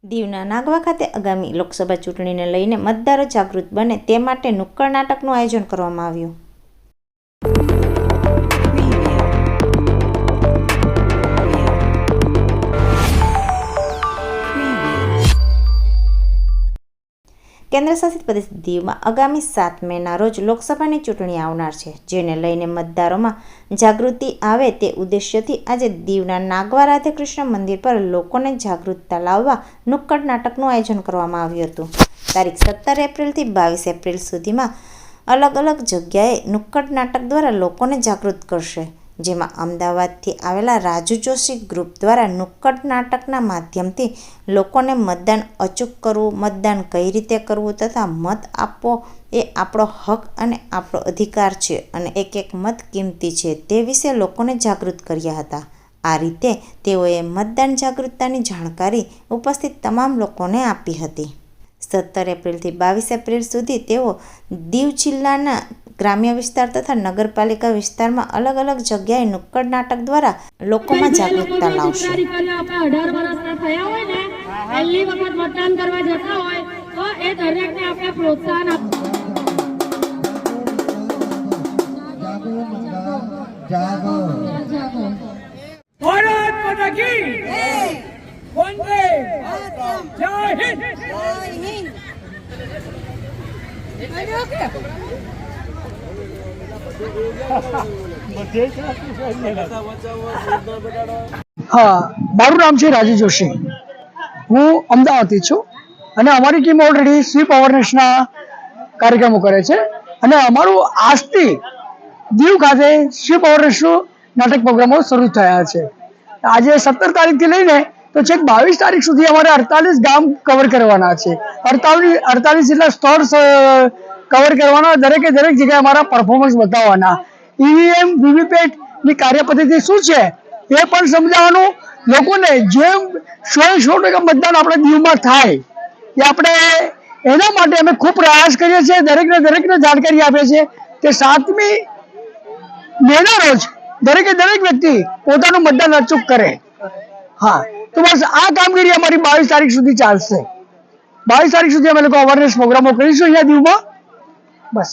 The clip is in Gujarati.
દીવના નાગવા ખાતે આગામી લોકસભા ચૂંટણીને લઈને મતદારો જાગૃત બને તે માટે નુક્કડ નાટકનું આયોજન કરવામાં આવ્યું. કેન્દ્ર શાસિત પ્રદેશ દીવમાં આગામી 7 મેના રોજ લોકસભાની ચૂંટણી આવનાર છે, જેને લઈને મતદારોમાં જાગૃતિ આવે તે ઉદ્દેશ્યથી આજે દીવના નાગવા રાધેકૃષ્ણ મંદિર પર લોકોને જાગૃતતા લાવવા નુક્કડ નાટકનું આયોજન કરવામાં આવ્યું હતું. તારીખ 17 એપ્રિલથી 22 એપ્રિલ સુધીમાં અલગ અલગ જગ્યાએ નુક્કડ નાટક દ્વારા લોકોને જાગૃત કરશે, જેમાં અમદાવાદથી આવેલા રાજુ જોશી ગ્રુપ દ્વારા નુક્કડ નાટકના માધ્યમથી લોકોને મતદાન અચૂક કરવું, મતદાન કઈ રીતે કરવું તથા મત આપવો એ આપણો હક અને આપણો અધિકાર છે અને એક એક મત કિંમતી છે તે વિશે લોકોને જાગૃત કર્યા હતા. આ રીતે તેઓએ મતદાન જાગૃતતાની જાણકારી ઉપસ્થિત તમામ લોકોને આપી હતી. 17 એપ્રિલથી 22 એપ્રિલ સુધી તેઓ દીવ જિલ્લાના ગ્રામ્ય વિસ્તાર તથા નગરપાલિકા વિસ્તારમાં અલગ અલગ જગ્યાએ નુક્કડ નાટક દ્વારા લોકોમાં જાગૃતતા લાવશે. હા, મારું નામ છે રાજુ જોશી. હું અમદાવાદથી છું અને અમારી ટીમ ઓલરેડી સ્વીપ અવેરનેસના કાર્યક્રમો કરે છે અને અમારું આજથી દીવ ખાતે સ્વીપ અવેરનેસનું નાટક પ્રોગ્રામો શરૂ થયા છે. આજે 17 તારીખથી લઈને તો છેક 22 તારીખ સુધી અમારે 48 ગામ કવર કરવાના છે. 48 જેટલા સ્ટોર્સ કવર કરવાના, દરેકે દરેક જગ્યાએ અમારા પરફોર્મન્સ બતાવવાના. ઈવીએમ વીવીપેટ ની કાર્ય પદ્ધતિ શું છે એ પણ સમજાવવાનું, લોકોને જેમ 100% મતદાન આપણે દીવમાં થાય એ આપણે એના માટે અમે ખૂબ પ્રયાસ કરીએ છીએ. દરેકને જાણકારી આપીએ છીએ કે 7મી મેના રોજ દરેકે દરેક વ્યક્તિ પોતાનું મતદાન અચૂક કરે. હા, તો બસ આ કામગીરી અમારી 22 તારીખ સુધી ચાલશે. 22 તારીખ સુધી અમે લોકો અવેરનેસ પ્રોગ્રામો કરીશું અહીંયા દીવમાં. બસ.